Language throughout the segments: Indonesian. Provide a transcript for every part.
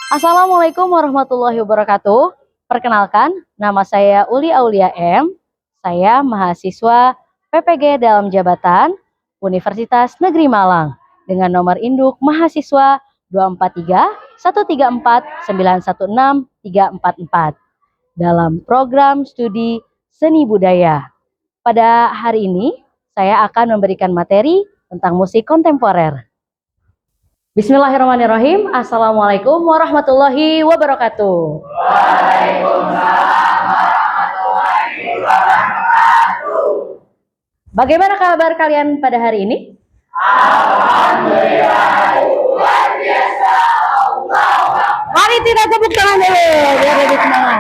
Assalamualaikum warahmatullahi wabarakatuh. Perkenalkan, nama saya Uli Aulia M. Saya mahasiswa PPG dalam jabatan Universitas Negeri Malang dengan nomor induk mahasiswa 243-134-916-344 dalam program studi seni budaya. Pada hari ini, saya akan memberikan materi tentang musik kontemporer. Bismillahirrahmanirrahim. Assalamualaikum warahmatullahi wabarakatuh. Waalaikumsalam warahmatullahi wabarakatuh. Bagaimana kabar kalian pada hari ini? Alhamdulillah, luar biasa. Mari kita tepuk tangan dulu biar lebih semangat.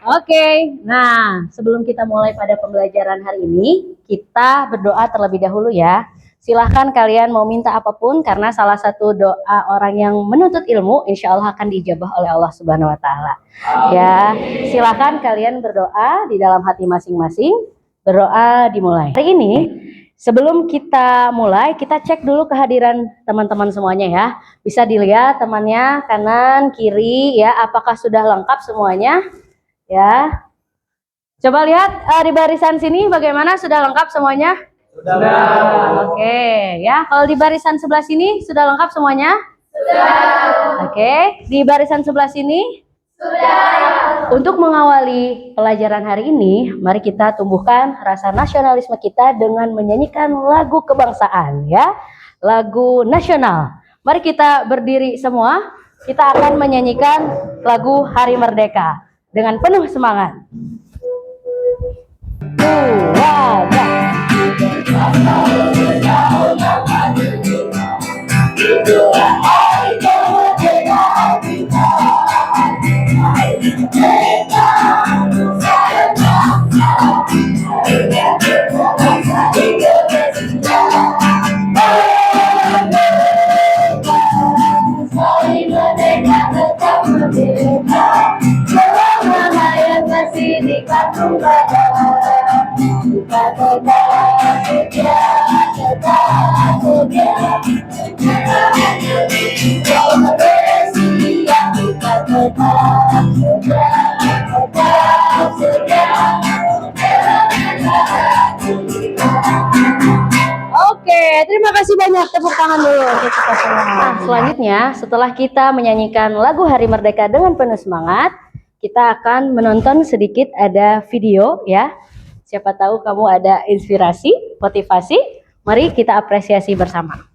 Oke, nah sebelum kita mulai pada pembelajaran hari ini, kita berdoa terlebih dahulu ya. Silahkan kalian mau minta apapun karena salah satu doa orang yang menuntut ilmu insya Allah akan dijabah oleh Allah Subhanahu Wa Taala. Ya, silahkan kalian berdoa di dalam hati masing-masing. Berdoa dimulai. Hari ini sebelum kita mulai, kita cek dulu kehadiran teman-teman semuanya ya. Bisa dilihat temannya kanan, kiri ya. Apakah sudah lengkap semuanya? Ya, coba lihat di barisan sini bagaimana, sudah lengkap semuanya? Sudah. Oke, ya. Kalau di barisan sebelah sini sudah lengkap semuanya? Sudah. Oke, di barisan sebelah sini? Sudah. Untuk mengawali pelajaran hari ini, mari kita tumbuhkan rasa nasionalisme kita dengan menyanyikan lagu kebangsaan, ya. Lagu nasional. Mari kita berdiri semua. Kita akan menyanyikan lagu Hari Merdeka dengan penuh semangat. Oke, terima kasih banyak, tepuk tangan dulu untuk kita semua. Nah, selanjutnya setelah kita menyanyikan lagu Hari Merdeka dengan penuh semangat, kita akan menonton sedikit ada video ya. Siapa tahu kamu ada inspirasi, motivasi. Mari kita apresiasi bersama.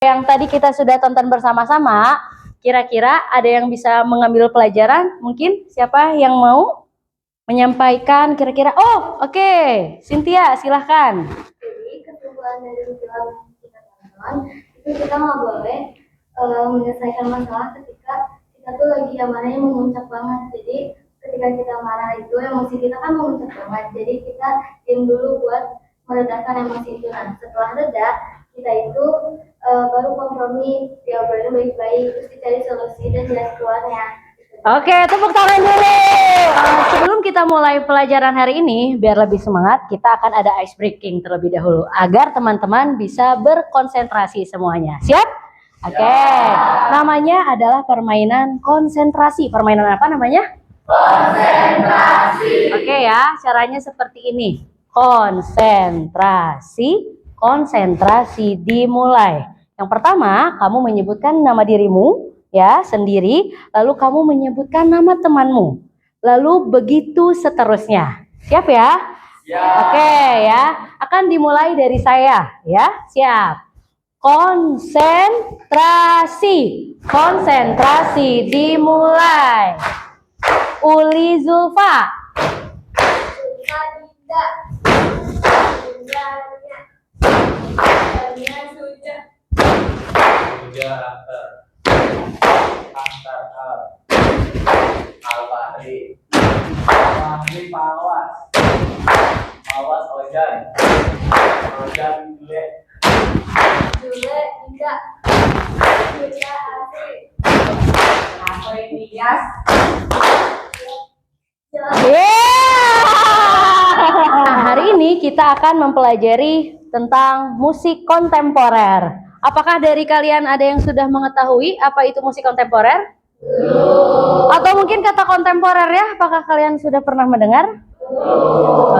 Yang tadi kita sudah tonton bersama-sama, kira-kira ada yang bisa mengambil pelajaran? Mungkin siapa yang mau menyampaikan kira-kira? Oh, oke. Cynthia, silahkan. Jadi kesimpulan dari film kita tonton, itu kita nggak boleh menyelesaikan masalah ketika kita tuh lagi amarahnya memuncak banget. Jadi ketika kita marah itu emosi kita kan memuncak banget. Jadi kita diam dulu buat meredakan emosi itu. Nah setelah reda kita itu baru kompromi, diobrolin baik-baik, terus dicari solusi dan jalan keluarnya. Oke, tepuk tangan dulu. Sebelum kita mulai pelajaran hari ini, biar lebih semangat, kita akan ada ice breaking terlebih dahulu agar teman-teman bisa berkonsentrasi semuanya. Siap? Oke. Namanya adalah permainan konsentrasi. Permainan apa namanya? Konsentrasi. Oke ya, caranya seperti ini. Konsentrasi, konsentrasi dimulai. Yang pertama, kamu menyebutkan nama dirimu ya sendiri, lalu kamu menyebutkan nama temanmu. Lalu begitu seterusnya. Siap ya? Siap. Oke ya. Akan dimulai dari saya ya. Siap. Konsentrasi. Konsentrasi dimulai. Uli Zulfa. Al-Fahri Pawas Ojan Gule Jule, Dinda, Dinda, Asri. Nah, hari ini kita akan mempelajari tentang musik kontemporer. Apakah dari kalian ada yang sudah mengetahui apa itu musik kontemporer? Atau mungkin kata kontemporer ya? Apakah kalian sudah pernah mendengar?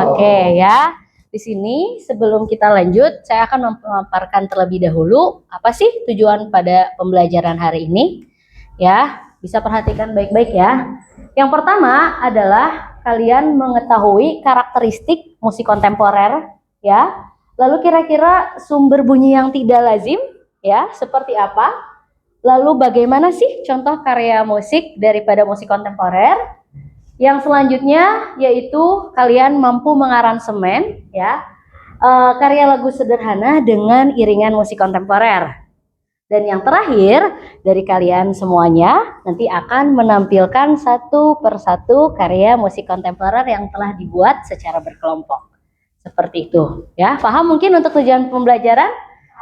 Oke ya. Di sini sebelum kita lanjut, saya akan memaparkan terlebih dahulu apa sih tujuan pada pembelajaran hari ini. Ya, bisa perhatikan baik-baik ya. Yang pertama adalah kalian mengetahui karakteristik musik kontemporer ya. Lalu kira-kira sumber bunyi yang tidak lazim ya, seperti apa? Lalu bagaimana sih contoh karya musik daripada musik kontemporer? Yang selanjutnya yaitu kalian mampu mengaransemen ya karya lagu sederhana dengan iringan musik kontemporer. Dan yang terakhir dari kalian semuanya nanti akan menampilkan satu persatu karya musik kontemporer yang telah dibuat secara berkelompok. Seperti itu ya. Paham mungkin untuk tujuan pembelajaran?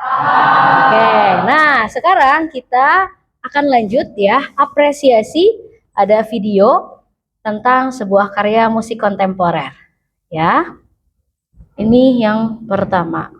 Oke, nah sekarang kita akan lanjut ya apresiasi ada video tentang sebuah karya musik kontemporer ya. Ini yang pertama.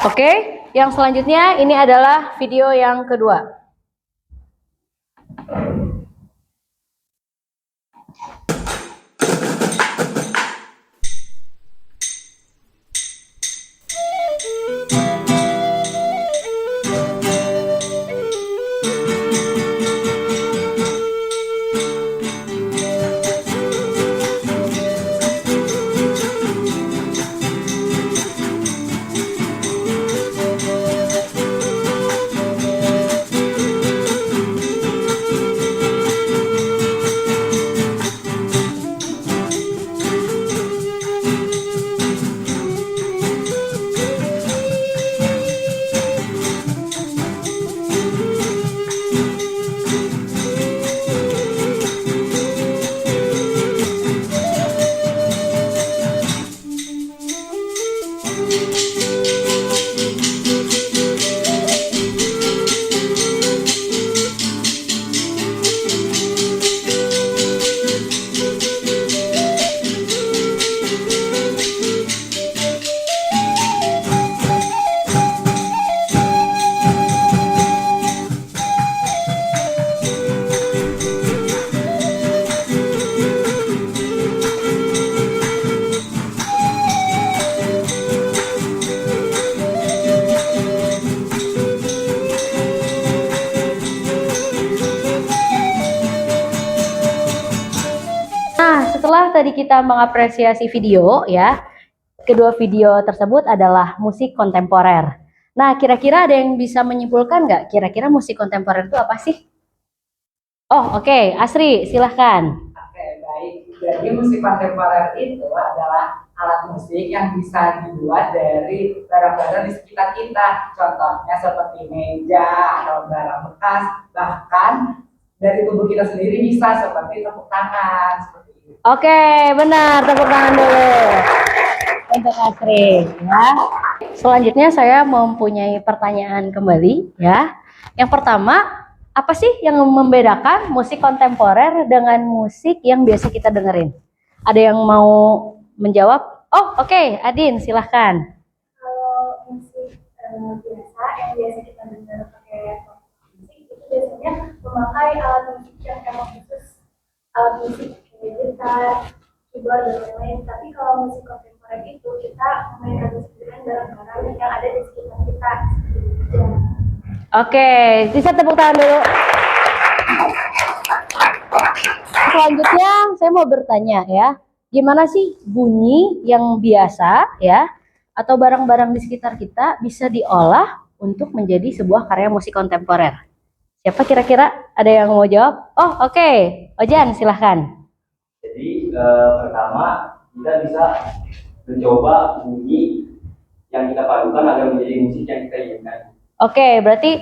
Oke, yang selanjutnya ini adalah video yang kedua. setelah tadi kita mengapresiasi video ya, kedua video tersebut adalah musik kontemporer. Nah, kira-kira ada yang bisa menyimpulkan nggak? Kira-kira musik kontemporer itu apa sih? Oh, oke. Asri, silahkan. Oke, baik. Jadi musik kontemporer itu adalah alat musik yang bisa dibuat dari barang-barang di sekitar kita. Contohnya seperti meja atau barang bekas, bahkan dari tubuh kita sendiri bisa seperti tepuk tangan, seperti itu. Oke, benar. Tepuk tangan dulu untuk Asri ya. Selanjutnya saya mempunyai pertanyaan kembali ya. Yang pertama, apa sih yang membedakan musik kontemporer dengan musik yang biasa kita dengerin? Ada yang mau menjawab? Oh, oke. Adin, silahkan. Kalau musik biasa yang biasa kita dengar pakai musik itu biasanya memakai alat musik yang emang khusus, alat musik kayak gitar, keyboard dan lain-lain. Tapi kalau musik kontemporer itu kita memainkan musik dengan barang-barang yang ada di sekitar kita. Ya. Oke, bisa tepuk tangan dulu. Selanjutnya saya mau bertanya ya, gimana sih bunyi yang biasa ya atau barang-barang di sekitar kita bisa diolah untuk menjadi sebuah karya musik kontemporer? Siapa kira-kira ada yang mau jawab? Oh, oke. Ojan, silahkan. Jadi pertama kita bisa mencoba bunyi yang kita padukan agar menjadi musik yang kita inginkan. Oke, berarti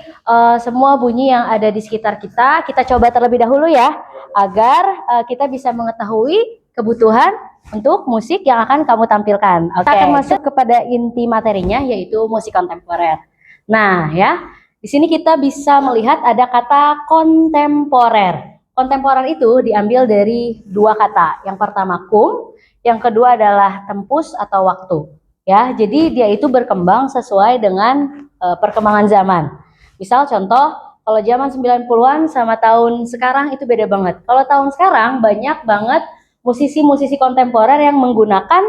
semua bunyi yang ada di sekitar kita coba terlebih dahulu ya, agar kita bisa mengetahui kebutuhan untuk musik yang akan kamu tampilkan. Oke, kita akan masuk kepada inti materinya, yaitu musik kontemporer. Nah ya, di sini kita bisa melihat ada kata kontemporer. Kontemporer itu diambil dari dua kata. Yang pertama kum, yang kedua adalah tempus atau waktu. Ya, jadi dia itu berkembang sesuai dengan perkembangan zaman. Misal contoh, kalau zaman 90-an sama tahun sekarang itu beda banget. Kalau tahun sekarang banyak banget musisi-musisi kontemporer yang menggunakan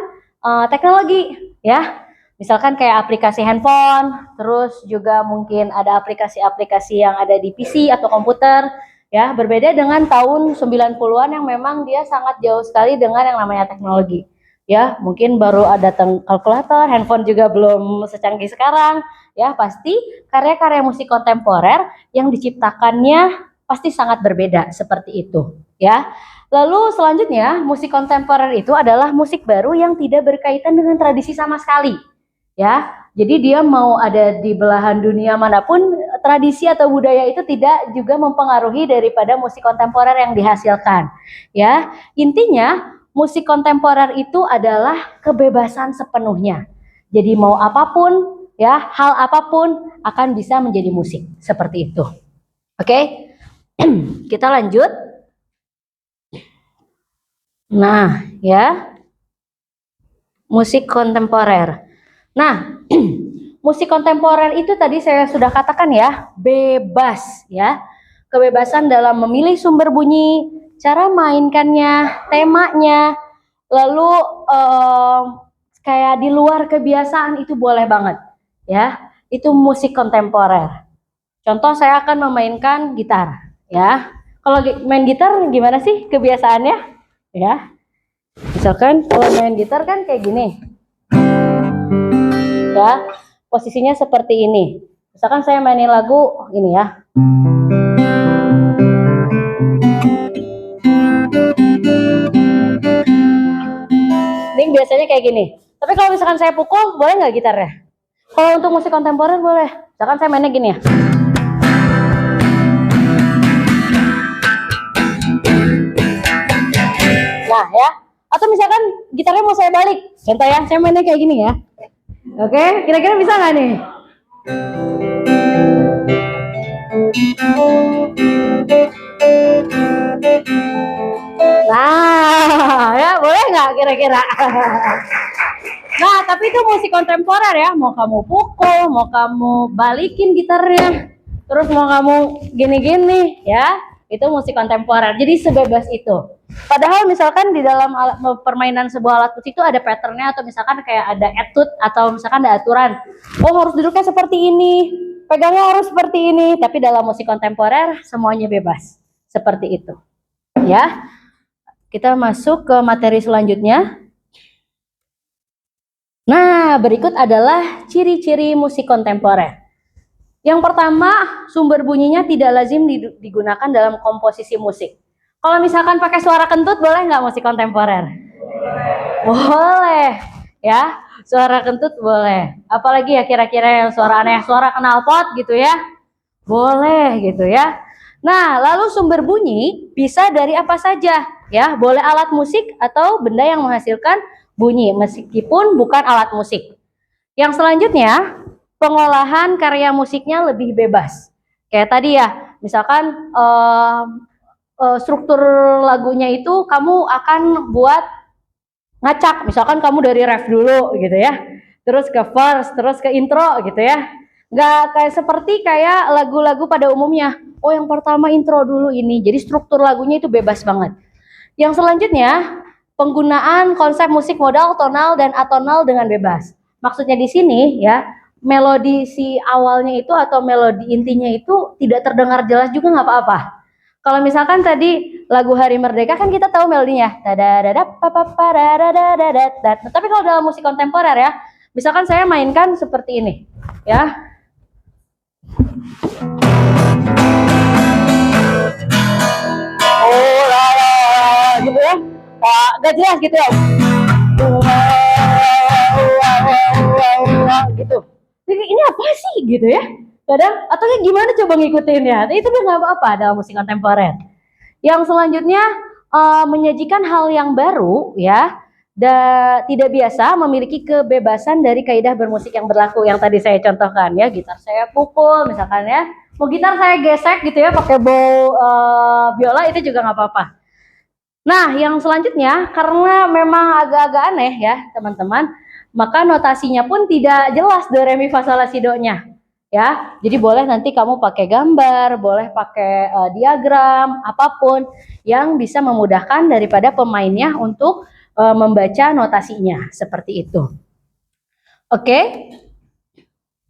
teknologi ya. Misalkan kayak aplikasi handphone, terus juga mungkin ada aplikasi-aplikasi yang ada di PC atau komputer ya, berbeda dengan tahun 90-an yang memang dia sangat jauh sekali dengan yang namanya teknologi. Ya, mungkin baru ada kalkulator, handphone juga belum secanggih sekarang. Ya, pasti karya-karya musik kontemporer yang diciptakannya pasti sangat berbeda seperti itu. Ya, lalu selanjutnya musik kontemporer itu adalah musik baru yang tidak berkaitan dengan tradisi sama sekali. Ya, jadi dia mau ada di belahan dunia manapun, tradisi atau budaya itu tidak juga mempengaruhi daripada musik kontemporer yang dihasilkan. Ya, intinya musik kontemporer itu adalah kebebasan sepenuhnya. Jadi mau apapun, ya, hal apapun akan bisa menjadi musik. Seperti itu. Oke, kita lanjut. Nah, ya, musik kontemporer. Nah, musik kontemporer itu tadi saya sudah katakan ya, bebas, ya. Kebebasan dalam memilih sumber bunyi, cara mainkannya, temanya, lalu kayak di luar kebiasaan itu boleh banget, ya. Itu musik kontemporer. Contoh saya akan memainkan gitar, ya. Kalau main gitar gimana sih kebiasaannya, ya? Misalkan kalau main gitar kan kayak gini, ya. Posisinya seperti ini. Misalkan saya mainin lagu ini ya. Ini biasanya kayak gini. Tapi kalau misalkan saya pukul, boleh nggak gitarnya? Kalau untuk musik kontemporer boleh. Misalkan saya mainnya gini ya. Nah ya. Atau misalkan gitarnya mau saya balik. Contoh ya, saya mainnya kayak gini ya. Oke, kira-kira bisa nggak nih? Nah, ya boleh nggak kira-kira? Nah, tapi itu musik kontemporer ya. Mau kamu pukul, mau kamu balikin gitarnya, terus mau kamu gini-gini, ya, itu musik kontemporer. Jadi sebebas itu. Padahal misalkan di dalam permainan sebuah alat musik itu ada patternnya, atau misalkan kayak ada etude, atau misalkan ada aturan. Oh, harus duduknya seperti ini, pegangnya harus seperti ini. Tapi dalam musik kontemporer semuanya bebas, seperti itu. Ya. kita masuk ke materi selanjutnya. Nah, berikut adalah ciri-ciri musik kontemporer. Yang pertama, sumber bunyinya tidak lazim digunakan dalam komposisi musik. Kalau misalkan pakai suara kentut, boleh nggak musik kontemporer? Boleh, ya. Suara kentut boleh. Apalagi ya kira-kira yang suara aneh, suara knalpot gitu ya. Boleh gitu ya. Nah, lalu sumber bunyi bisa dari apa saja, ya. Boleh alat musik atau benda yang menghasilkan bunyi meskipun bukan alat musik. Yang selanjutnya, pengolahan karya musiknya lebih bebas. Kayak tadi ya, misalkan struktur lagunya itu kamu akan buat ngacak, misalkan kamu dari ref dulu gitu ya, terus ke verse, terus ke intro gitu ya. Nggak kayak seperti kayak lagu-lagu pada umumnya. Oh, yang pertama intro dulu ini. Jadi struktur lagunya itu bebas banget. Yang selanjutnya, penggunaan konsep musik modal, tonal, dan atonal dengan bebas. Maksudnya di sini ya, melodi si awalnya itu atau melodi intinya itu tidak terdengar jelas juga nggak apa-apa. Kalau misalkan tadi lagu Hari Merdeka kan kita tahu melodinya. Tapi kalau dalam musik kontemporer ya, misalkan saya mainkan seperti ini, ya. Oh, la, la, gitu ya. Gak jelas gitu ya. Gitu. Jadi ini apa sih gitu ya? Kadang atau gimana coba ngikutin ya? Itu tuh nggak apa-apa dalam musik kontemporer. Yang selanjutnya menyajikan hal yang baru ya, tidak biasa memiliki kebebasan dari kaidah bermusik yang berlaku yang tadi saya contohkan ya, gitar saya pukul misalkan ya, mau gitar saya gesek gitu ya pakai bow biola itu juga nggak apa-apa. Nah, yang selanjutnya karena memang agak-agak aneh ya teman-teman, maka notasinya pun tidak jelas do re mi fa sol la si do nya. Ya, jadi boleh nanti kamu pakai gambar, boleh pakai diagram, apapun yang bisa memudahkan daripada pemainnya untuk membaca notasinya seperti itu. Oke.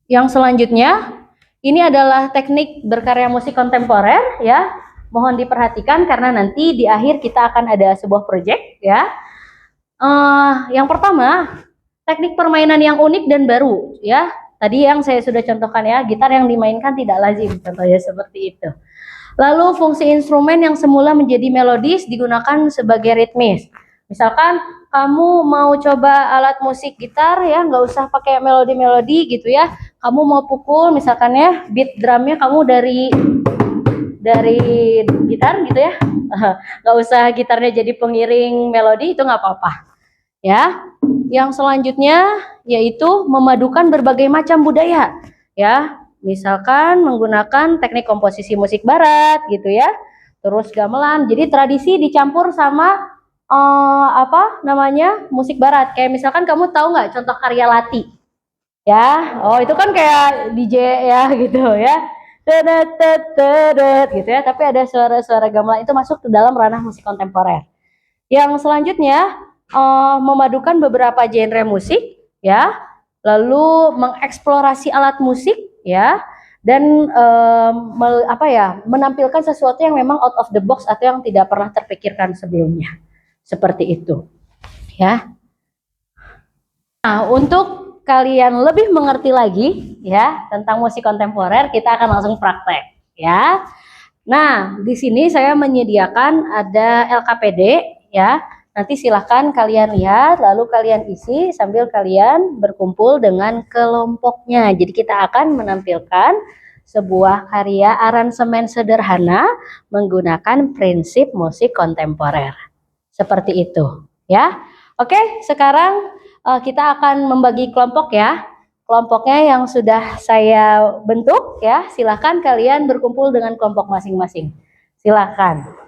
Yang selanjutnya ini adalah teknik berkarya musik kontemporer ya. Mohon diperhatikan karena nanti di akhir kita akan ada sebuah project ya. Yang pertama, teknik permainan yang unik dan baru ya. Tadi yang saya sudah contohkan ya, gitar yang dimainkan tidak lazim, contohnya seperti itu. Lalu fungsi instrumen yang semula menjadi melodis digunakan sebagai ritmis. Misalkan kamu mau coba alat musik gitar ya, nggak usah pakai melodi-melodi gitu ya. Kamu mau pukul misalkan ya, beat drumnya kamu dari gitar gitu ya. Nggak usah gitarnya jadi pengiring melodi, itu nggak apa-apa. Ya, yang selanjutnya yaitu memadukan berbagai macam budaya. Ya, misalkan menggunakan teknik komposisi musik barat gitu ya. Terus gamelan. Jadi tradisi dicampur sama musik barat. Kayak misalkan kamu tahu nggak contoh karya Lati? Ya, oh itu kan kayak DJ ya gitu ya. Gitu ya, tapi ada suara-suara gamelan itu masuk ke dalam ranah musik kontemporer. Yang selanjutnya memadukan beberapa genre musik ya, lalu mengeksplorasi alat musik ya, dan menampilkan sesuatu yang memang out of the box atau yang tidak pernah terpikirkan sebelumnya, seperti itu ya. Nah, untuk kalian lebih mengerti lagi ya tentang musik kontemporer, kita akan langsung praktek ya. Nah, di sini saya menyediakan ada LKPD ya. Nanti silahkan kalian lihat, lalu kalian isi sambil kalian berkumpul dengan kelompoknya. Jadi kita akan menampilkan sebuah karya aransemen sederhana menggunakan prinsip musik kontemporer. Seperti itu ya. Oke, sekarang kita akan membagi kelompok ya. Kelompoknya yang sudah saya bentuk ya, silahkan kalian berkumpul dengan kelompok masing-masing. Silahkan.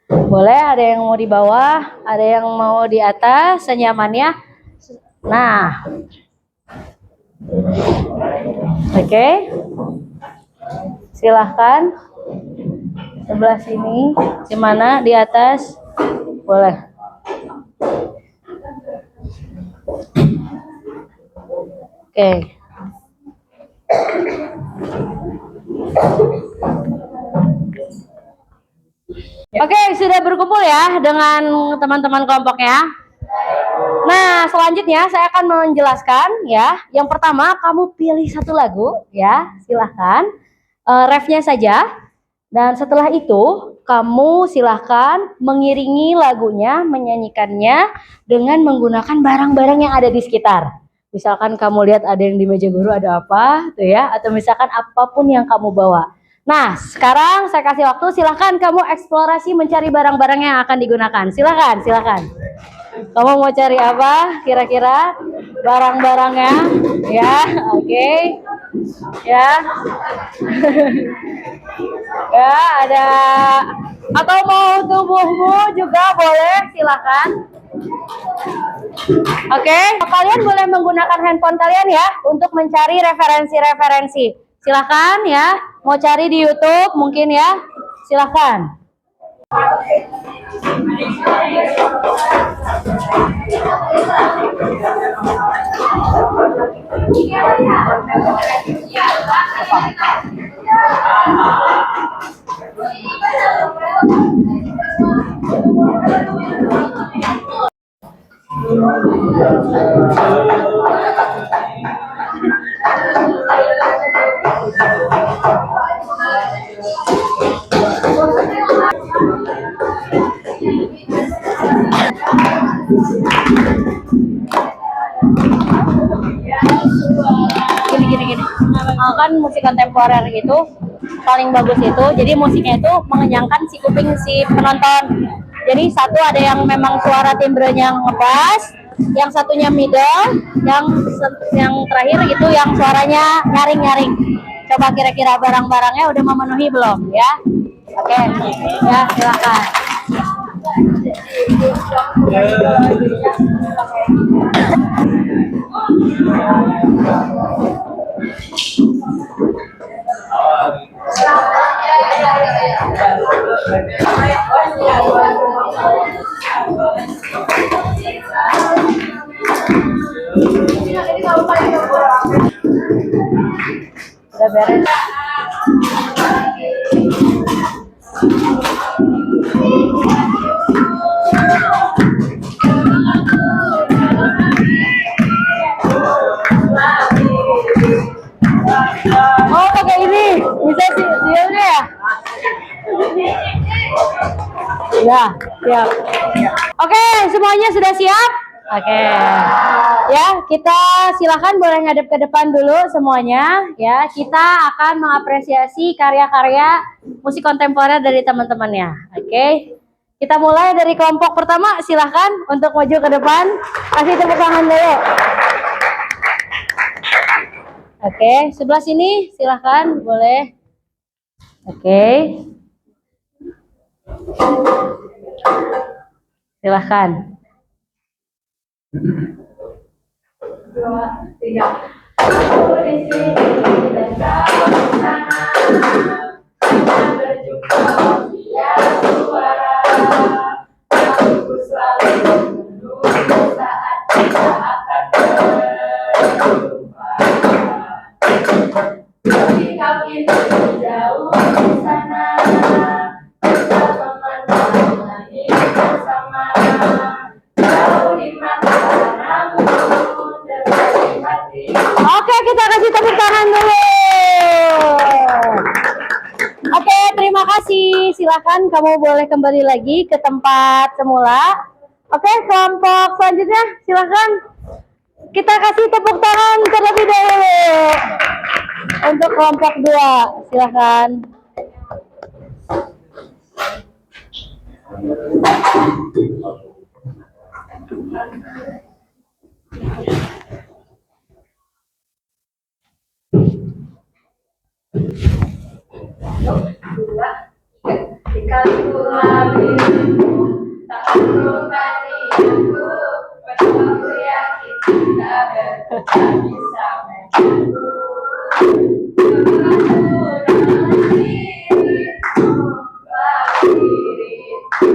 Boleh, ada yang mau di bawah, ada yang mau di atas, senyamannya. Nah, oke. Silahkan. Sebelah sini, di mana? Di atas, boleh. Oke. Oke, sudah berkumpul ya dengan teman-teman kelompoknya. Nah, selanjutnya saya akan menjelaskan ya. Yang pertama, kamu pilih satu lagu ya, silahkan. Refnya saja. Dan setelah itu, kamu silahkan mengiringi lagunya, menyanyikannya dengan menggunakan barang-barang yang ada di sekitar. Misalkan kamu lihat ada yang di meja guru ada apa, tuh ya, atau misalkan apapun yang kamu bawa. Nah, sekarang saya kasih waktu, silahkan kamu eksplorasi mencari barang-barang yang akan digunakan. Silahkan, silahkan. Kamu mau cari apa kira-kira barang-barangnya? Ya, oke. Ya. Ya, ada atau mau tubuhmu juga boleh, silakan. Oke, kalian boleh menggunakan handphone kalian ya untuk mencari referensi-referensi. Silakan ya, mau cari di YouTube mungkin ya. Silakan. Gini. Kan musik kontemporer itu paling bagus itu, jadi musiknya itu mengenyangkan si kuping si penonton. Jadi satu ada yang memang suara timbrenya ngebass, yang satunya middle, yang terakhir itu yang suaranya nyaring-nyaring. Coba kira-kira barang-barangnya udah memenuhi belum ya? Oke, ya silakan. Udah beres. Oh, pakai ini bisa sih sialnya ya? Ya, siap. Oke, semuanya sudah siap? Oke. Ya, kita silakan boleh ngadep ke depan dulu semuanya. Ya, kita akan mengapresiasi karya-karya musik kontemporer dari teman-temannya. Oke. Kita mulai dari kelompok pertama, silahkan untuk maju ke depan. Kasih tepuk tangan dulu. Oke, sebelah sini silahkan boleh. Oke. Silahkan. 2, 3. Aku di sini dan kau di sana, kita berjumpa via suara. Aku selalu menunggu saat kita akan berjumpa. Ketika kita jauh di sana, kita memandang langit bersama. Jauh di mata namun dekat di hati. Oke, kita kasih tepuk tangan dulu. Oke, terima kasih. Silakan kamu boleh kembali lagi ke tempat semula. Oke, kelompok selanjutnya silakan. Kita kasih tepuk tangan terlebih dahulu. Untuk kelompok 2, silakan. Jika Tuhan dirimu tak menemukan diriku, aku yakin kita berdua bisa menyatu. Dengan dirimu, bagi diriku.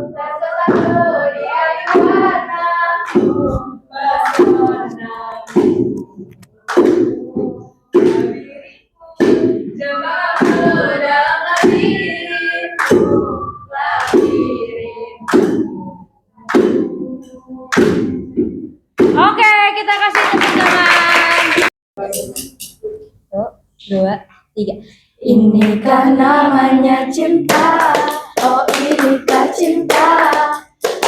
Rasa satu dia di warnamu, mesonamu. Diriku, jangan 2, 3. Inikah namanya cinta? Oh inikah cinta?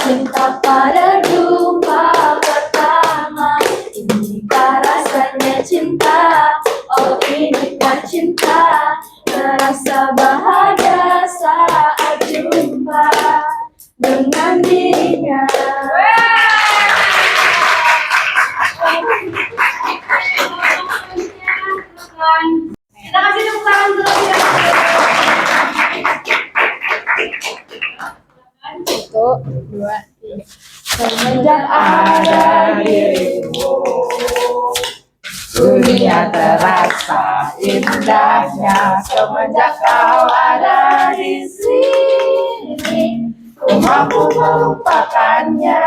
Cinta pada jumpa pertama. Inikah rasanya cinta? Oh inikah cinta? Terasa bahagia saat jumpa dengan dirinya. Kita kasih tepuk tangan dulu ya. Satu, dua, tiga. Semenjak ada dirimu, dunia terasa indahnya. Semenjak kau ada di sini, ku mampu melupakannya.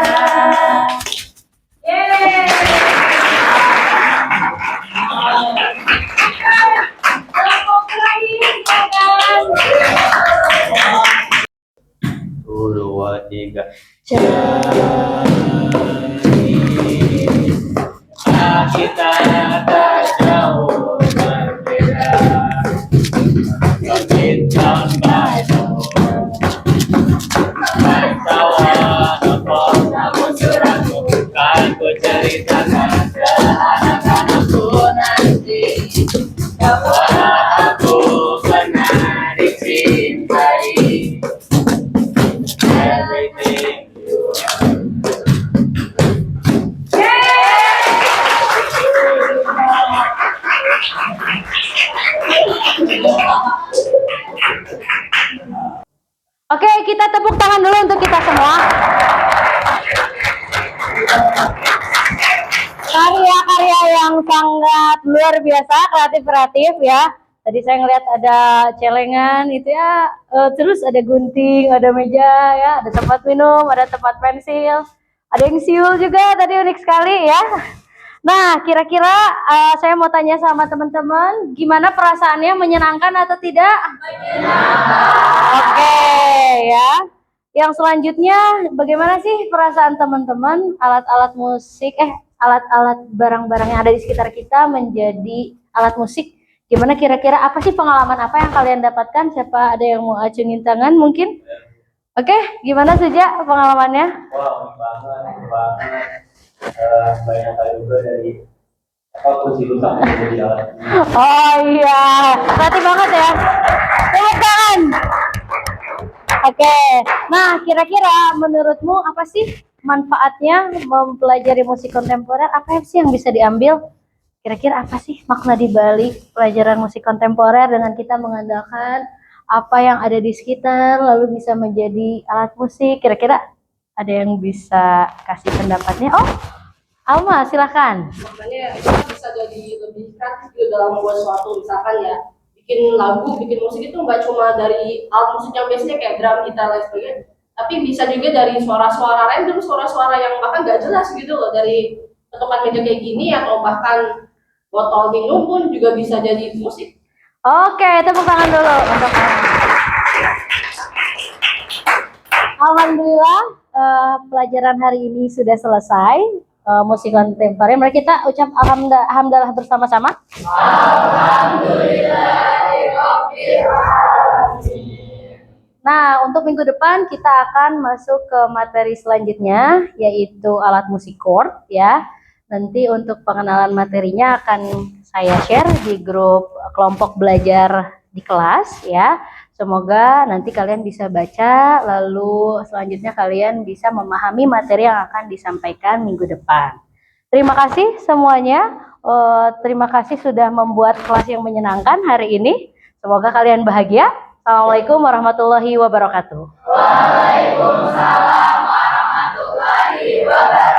Satu, dua, tiga. Kita tak jauh berbeda, tapi sampai tertawa apa namun suratku kan ku ceritakan ke anak-anakku nanti bahwa aku pernah dicintai. Everything you Oke, kita tepuk tangan dulu untuk kita semua. Karya-karya yang sangat luar biasa, kreatif ya. Tadi saya ngeliat ada celengan itu ya, terus ada gunting, ada meja ya, ada tempat minum, ada tempat pensil, ada yang siul juga, tadi unik sekali ya. Nah, kira-kira saya mau tanya sama teman-teman, gimana perasaannya, menyenangkan atau tidak? Oke ya. Yang selanjutnya, bagaimana sih perasaan teman-teman alat-alat musik, alat-alat barang-barang yang ada di sekitar kita menjadi alat musik? Gimana kira-kira, apa sih pengalaman apa yang kalian dapatkan? Siapa ada yang mau acungin tangan mungkin? Oke, gimana Suja pengalamannya? Wah, banget. Banyak kali juga dari kunci utama jadi alat. Oh iya, berarti banget ya. Tepuk tangan. Oke, nah kira-kira menurutmu apa sih manfaatnya mempelajari musik kontemporer? Apa sih yang bisa diambil? Kira-kira apa sih makna di balik pelajaran musik kontemporer dengan kita mengandalkan apa yang ada di sekitar lalu bisa menjadi alat musik? Kira-kira ada yang bisa kasih pendapatnya? Oh, Alma, silakan. Makanya kita bisa jadi lebih kreatif gitu dalam membuat sesuatu. Misalkan ya, bikin lagu, bikin musik itu nggak cuma dari alat musik yang biasanya kayak drum, gitar, dan sebagainya, tapi bisa juga dari suara-suara random, suara-suara yang bahkan nggak jelas gitu loh, dari ketukan meja kayak gini atau bahkan botol minum pun juga bisa jadi musik. Oke, tepuk tangan dulu untuk Alhamdulillah, pelajaran hari ini sudah selesai. Musik kontemporer. Mari kita ucap alhamdulillah bersama-sama. Nah, untuk minggu depan kita akan masuk ke materi selanjutnya, yaitu alat musik chord ya. Nanti untuk pengenalan materinya akan saya share di grup kelompok belajar di kelas ya. Semoga nanti kalian bisa baca, lalu selanjutnya kalian bisa memahami materi yang akan disampaikan minggu depan. Terima kasih semuanya. Terima kasih sudah membuat kelas yang menyenangkan hari ini. Semoga kalian bahagia. Assalamualaikum warahmatullahi wabarakatuh. Waalaikumsalam warahmatullahi wabarakatuh.